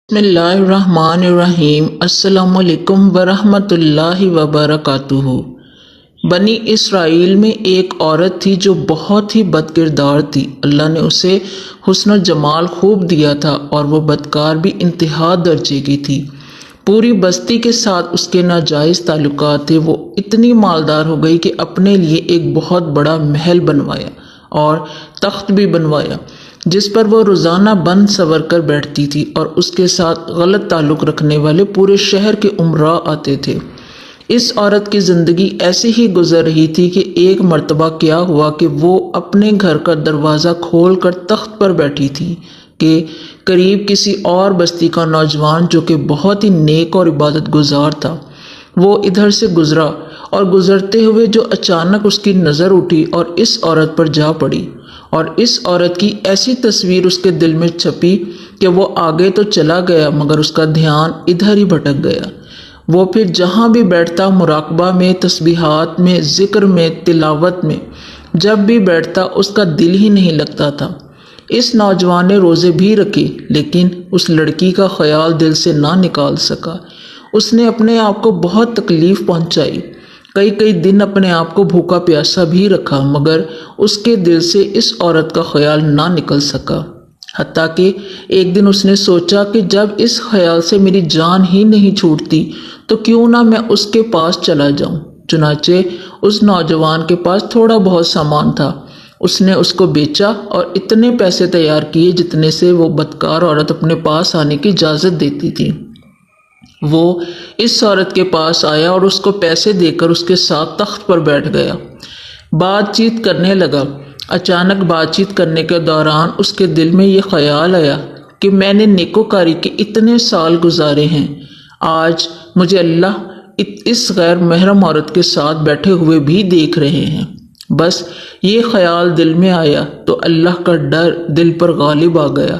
بسم اللہ الرحمن الرحیم۔ السلام علیکم ورحمۃ اللہ وبرکاتہ۔ بنی اسرائیل میں ایک عورت تھی جو بہت ہی بد کردار تھی۔ اللہ نے اسے حسن و جمال خوب دیا تھا اور وہ بدکار بھی انتہا درجے کی تھی۔ پوری بستی کے ساتھ اس کے ناجائز تعلقات تھے۔ وہ اتنی مالدار ہو گئی کہ اپنے لیے ایک بہت بڑا محل بنوایا اور تخت بھی بنوایا جس پر وہ روزانہ بند سنور کر بیٹھتی تھی، اور اس کے ساتھ غلط تعلق رکھنے والے پورے شہر کے امراء آتے تھے۔ اس عورت کی زندگی ایسے ہی گزر رہی تھی کہ ایک مرتبہ کیا ہوا کہ وہ اپنے گھر کا دروازہ کھول کر تخت پر بیٹھی تھی کہ قریب کسی اور بستی کا نوجوان جو کہ بہت ہی نیک اور عبادت گزار تھا، وہ ادھر سے گزرا، اور گزرتے ہوئے جو اچانک اس کی نظر اٹھی اور اس عورت پر جا پڑی، اور اس عورت کی ایسی تصویر اس کے دل میں چھپی کہ وہ آگے تو چلا گیا مگر اس کا دھیان ادھر ہی بھٹک گیا۔ وہ پھر جہاں بھی بیٹھتا، مراقبہ میں، تسبیحات میں، ذکر میں، تلاوت میں، جب بھی بیٹھتا اس کا دل ہی نہیں لگتا تھا۔ اس نوجوان نے روزے بھی رکھے لیکن اس لڑکی کا خیال دل سے نہ نکال سکا۔ اس نے اپنے آپ کو بہت تکلیف پہنچائی، کئی دن اپنے آپ کو بھوکا پیاسا بھی رکھا، مگر اس کے دل سے اس عورت کا خیال نہ نکل سکا۔ حتیٰ کہ ایک دن اس نے سوچا کہ جب اس خیال سے میری جان ہی نہیں چھوٹتی تو کیوں نہ میں اس کے پاس چلا جاؤں۔ چنانچہ اس نوجوان کے پاس تھوڑا بہت سامان تھا، اس نے اس کو بیچا اور اتنے پیسے تیار کیے جتنے سے وہ بدکار عورت اپنے پاس آنے کی اجازت دیتی تھی۔ وہ اس عورت کے پاس آیا اور اس کو پیسے دے کر اس کے ساتھ تخت پر بیٹھ گیا۔ بات چیت کرنے لگا۔ اچانک بات چیت کرنے کے دوران اس کے دل میں یہ خیال آیا کہ میں نے نیکوکاری کے اتنے سال گزارے ہیں، آج مجھے اللہ اس غیر محرم عورت کے ساتھ بیٹھے ہوئے بھی دیکھ رہے ہیں۔ بس یہ خیال دل میں آیا تو اللہ کا ڈر دل پر غالب آ گیا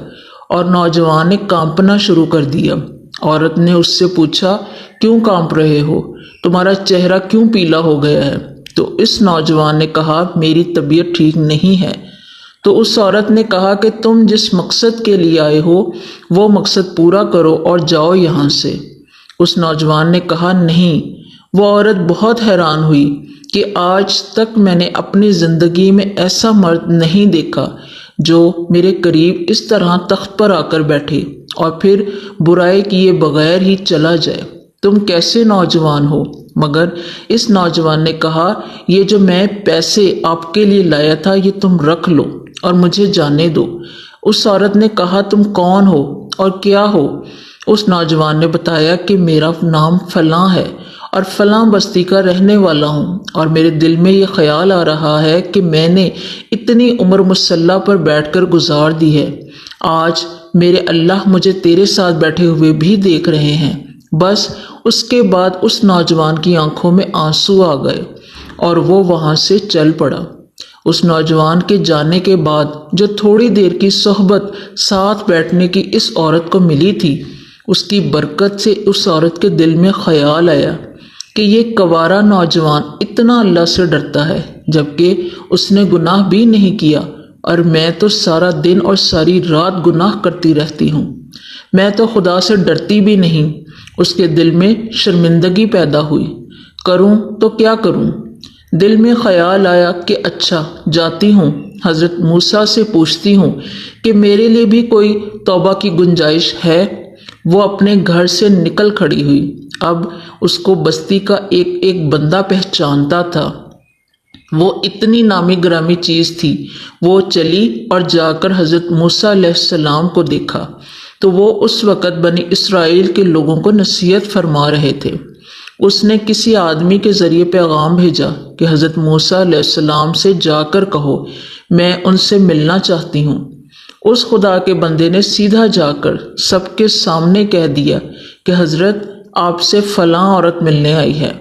اور نوجوان نے کانپنا شروع کر دیا۔ عورت نے اس سے پوچھا، کیوں کانپ رہے ہو؟ تمہارا چہرہ کیوں پیلا ہو گیا ہے؟ تو اس نوجوان نے کہا، میری طبیعت ٹھیک نہیں ہے۔ تو اس عورت نے کہا کہ تم جس مقصد کے لیے آئے ہو وہ مقصد پورا کرو اور جاؤ یہاں سے۔ اس نوجوان نے کہا، نہیں۔ وہ عورت بہت حیران ہوئی کہ آج تک میں نے اپنی زندگی میں ایسا مرد نہیں دیکھا جو میرے قریب اس طرح تخت پر آ کر بیٹھے اور پھر برائی کیے بغیر ہی چلا جائے۔ تم کیسے نوجوان ہو؟ مگر اس نوجوان نے کہا، یہ جو میں پیسے آپ کے لیے لایا تھا یہ تم رکھ لو اور مجھے جانے دو۔ اس عورت نے کہا، تم کون ہو اور کیا ہو؟ اس نوجوان نے بتایا کہ میرا نام فلاں ہے اور فلاں بستی کا رہنے والا ہوں، اور میرے دل میں یہ خیال آ رہا ہے کہ میں نے اتنی عمر مصلی پر بیٹھ کر گزار دی ہے، آج میرے اللہ مجھے تیرے ساتھ بیٹھے ہوئے بھی دیکھ رہے ہیں۔ بس اس کے بعد اس نوجوان کی آنکھوں میں آنسو آ گئے اور وہ وہاں سے چل پڑا۔ اس نوجوان کے جانے کے بعد جو تھوڑی دیر کی صحبت ساتھ بیٹھنے کی اس عورت کو ملی تھی، اس کی برکت سے اس عورت کے دل میں خیال آیا کہ یہ کوارا نوجوان اتنا اللہ سے ڈرتا ہے جبکہ اس نے گناہ بھی نہیں کیا، اور میں تو سارا دن اور ساری رات گناہ کرتی رہتی ہوں، میں تو خدا سے ڈرتی بھی نہیں۔ اس کے دل میں شرمندگی پیدا ہوئی، کروں تو کیا کروں؟ دل میں خیال آیا کہ اچھا جاتی ہوں، حضرت موسیٰ سے پوچھتی ہوں کہ میرے لیے بھی کوئی توبہ کی گنجائش ہے۔ وہ اپنے گھر سے نکل کھڑی ہوئی۔ اب اس کو بستی کا ایک بندہ پہچانتا تھا، وہ اتنی نامی گرامی چیز تھی۔ وہ چلی اور جا کر حضرت موسیٰ علیہ السلام کو دیکھا تو وہ اس وقت بنی اسرائیل کے لوگوں کو نصیحت فرما رہے تھے۔ اس نے کسی آدمی کے ذریعے پیغام بھیجا کہ حضرت موسیٰ علیہ السلام سے جا کر کہو میں ان سے ملنا چاہتی ہوں۔ اس خدا کے بندے نے سیدھا جا کر سب کے سامنے کہہ دیا کہ حضرت آپ سے فلاں عورت ملنے آئی ہے۔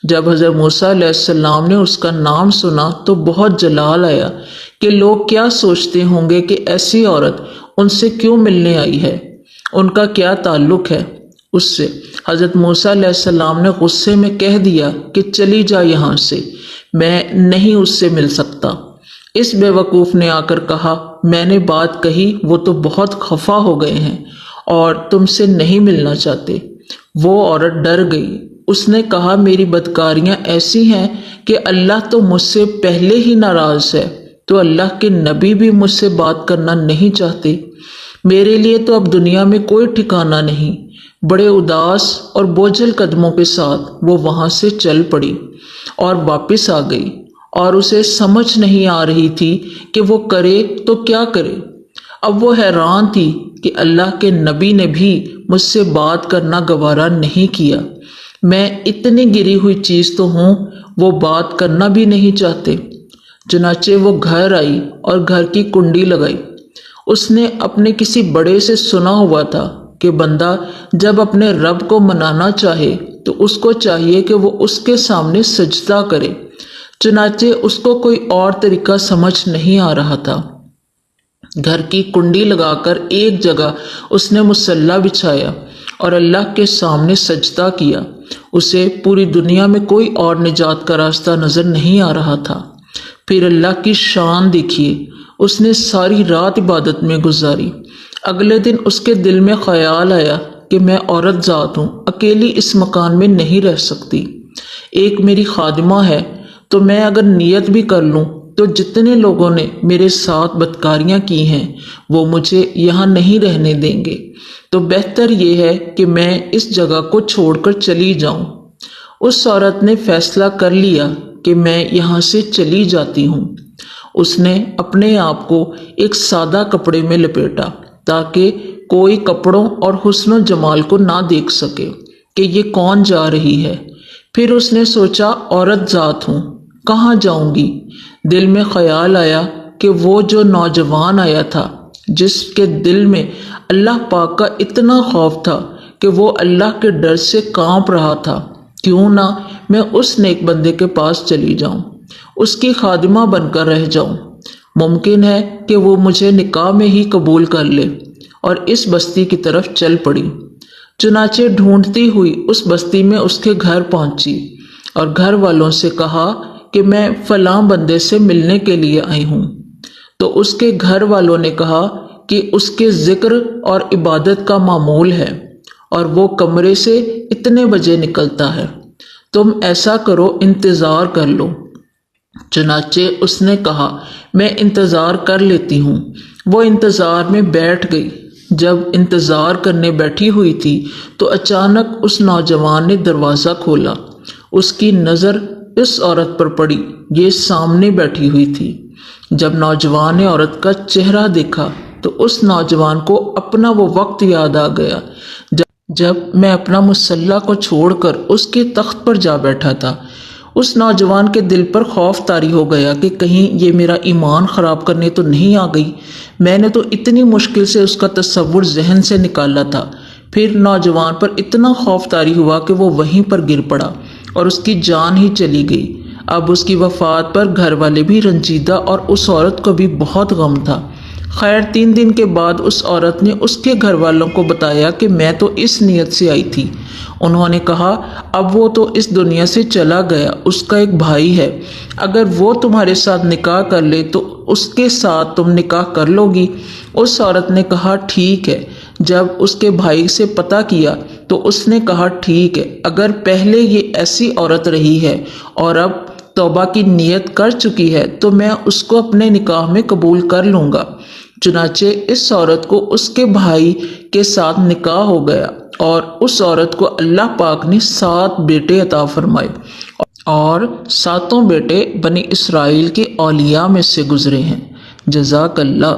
جب حضرت موسیٰ علیہ السلام نے اس کا نام سنا تو بہت جلال آیا کہ لوگ کیا سوچتے ہوں گے کہ ایسی عورت ان سے کیوں ملنے آئی ہے، ان کا کیا تعلق ہے اس سے۔ حضرت موسیٰ علیہ السلام نے غصے میں کہہ دیا کہ چلی جا یہاں سے، میں نہیں اس سے مل سکتا۔ اس بے وقوف نے آ کر کہا، میں نے بات کہی وہ تو بہت خفا ہو گئے ہیں اور تم سے نہیں ملنا چاہتے۔ وہ عورت ڈر گئی۔ اس نے کہا میری بدکاریاں ایسی ہیں کہ اللہ تو مجھ سے پہلے ہی ناراض ہے، تو اللہ کے نبی بھی مجھ سے بات کرنا نہیں چاہتے۔ میرے لیے تو اب دنیا میں کوئی ٹھکانہ نہیں۔ بڑے اداس اور بوجھل قدموں کے ساتھ وہ وہاں سے چل پڑی اور واپس آ گئی، اور اسے سمجھ نہیں آ رہی تھی کہ وہ کرے تو کیا کرے۔ اب وہ حیران تھی کہ اللہ کے نبی نے بھی مجھ سے بات کرنا گوارا نہیں کیا۔ میں اتنی گری ہوئی چیز تو ہوں، وہ بات کرنا بھی نہیں چاہتے۔ چنانچہ وہ گھر آئی اور گھر کی کنڈی لگائی۔ اس نے اپنے کسی بڑے سے سنا ہوا تھا کہ بندہ جب اپنے رب کو منانا چاہے تو اس کو چاہیے کہ وہ اس کے سامنے سجدہ کرے۔ چنانچہ اس کو کوئی اور طریقہ سمجھ نہیں آ رہا تھا۔ گھر کی کنڈی لگا کر ایک جگہ اس نے مصلی بچھایا اور اللہ کے سامنے سجدہ کیا۔ اسے پوری دنیا میں کوئی اور نجات کا راستہ نظر نہیں آ رہا تھا۔ پھر اللہ کی شان دیکھیے، اس نے ساری رات عبادت میں گزاری۔ اگلے دن اس کے دل میں خیال آیا کہ میں عورت ذات ہوں، اکیلی اس مکان میں نہیں رہ سکتی۔ ایک میری خادمہ ہے، تو میں اگر نیت بھی کر لوں تو جتنے لوگوں نے میرے ساتھ بدکاریاں کی ہیں وہ مجھے یہاں نہیں رہنے دیں گے، تو بہتر یہ ہے کہ میں اس جگہ کو چھوڑ کر چلی جاؤں۔ اس عورت نے فیصلہ کر لیا کہ میں یہاں سے چلی جاتی ہوں۔ اس نے اپنے آپ کو ایک سادہ کپڑے میں لپیٹا تاکہ کوئی کپڑوں اور حسن و جمال کو نہ دیکھ سکے کہ یہ کون جا رہی ہے۔ پھر اس نے سوچا عورت ذات ہوں، کہاں جاؤں گی؟ دل میں خیال آیا کہ وہ جو نوجوان آیا تھا، جس کے دل میں اللہ پاک کا اتنا خوف تھا کہ وہ اللہ کے ڈر سے کانپ رہا تھا، کیوں نہ میں اس نیک بندے کے پاس چلی جاؤں، اس کی خادمہ بن کر رہ جاؤں۔ ممکن ہے کہ وہ مجھے نکاح میں ہی قبول کر لے، اور اس بستی کی طرف چل پڑی۔ چنانچہ ڈھونڈتی ہوئی اس بستی میں اس کے گھر پہنچی اور گھر والوں سے کہا کہ میں فلاں بندے سے ملنے کے لیے آئی ہوں۔ تو اس کے گھر والوں نے کہا کہ اس کے ذکر اور عبادت کا معمول ہے اور وہ کمرے سے اتنے بجے نکلتا ہے، تم ایسا کرو انتظار کر لو۔ چنانچہ اس نے کہا میں انتظار کر لیتی ہوں۔ وہ انتظار میں بیٹھ گئی۔ جب انتظار کرنے بیٹھی ہوئی تھی تو اچانک اس نوجوان نے دروازہ کھولا۔ اس کی نظر اس عورت پر پڑی، یہ سامنے بیٹھی ہوئی تھی۔ جب نوجوان نے عورت کا چہرہ دیکھا تو اس نوجوان کو اپنا وہ وقت یاد آ گیا جب میں اپنا مصلی کو چھوڑ کر اس کے تخت پر جا بیٹھا تھا۔ اس نوجوان کے دل پر خوف طاری ہو گیا کہ کہیں یہ میرا ایمان خراب کرنے تو نہیں آ گئی۔ میں نے تو اتنی مشکل سے اس کا تصور ذہن سے نکالا تھا۔ پھر نوجوان پر اتنا خوف طاری ہوا کہ وہ وہیں پر گر پڑا اور اس کی جان ہی چلی گئی۔ اب اس کی وفات پر گھر والے بھی رنجیدہ اور اس عورت کو بھی بہت غم تھا۔ خیر 3 دن کے بعد اس عورت نے اس کے گھر والوں کو بتایا کہ میں تو اس نیت سے آئی تھی۔ انہوں نے کہا اب وہ تو اس دنیا سے چلا گیا، اس کا ایک بھائی ہے، اگر وہ تمہارے ساتھ نکاح کر لے تو اس کے ساتھ تم نکاح کر لو گی؟ اس عورت نے کہا ٹھیک ہے۔ جب اس کے بھائی سے پتہ کیا تو اس نے کہا ٹھیک ہے، اگر پہلے یہ ایسی عورت رہی ہے اور اب توبہ کی نیت کر چکی ہے تو میں اس کو اپنے نکاح میں قبول کر لوں گا۔ چنانچہ اس عورت کو اس کے بھائی کے ساتھ نکاح ہو گیا، اور اس عورت کو اللہ پاک نے 7 بیٹے عطا فرمائے، اور 7 بیٹے بنی اسرائیل کے اولیاء میں سے گزرے ہیں۔ جزاک اللہ۔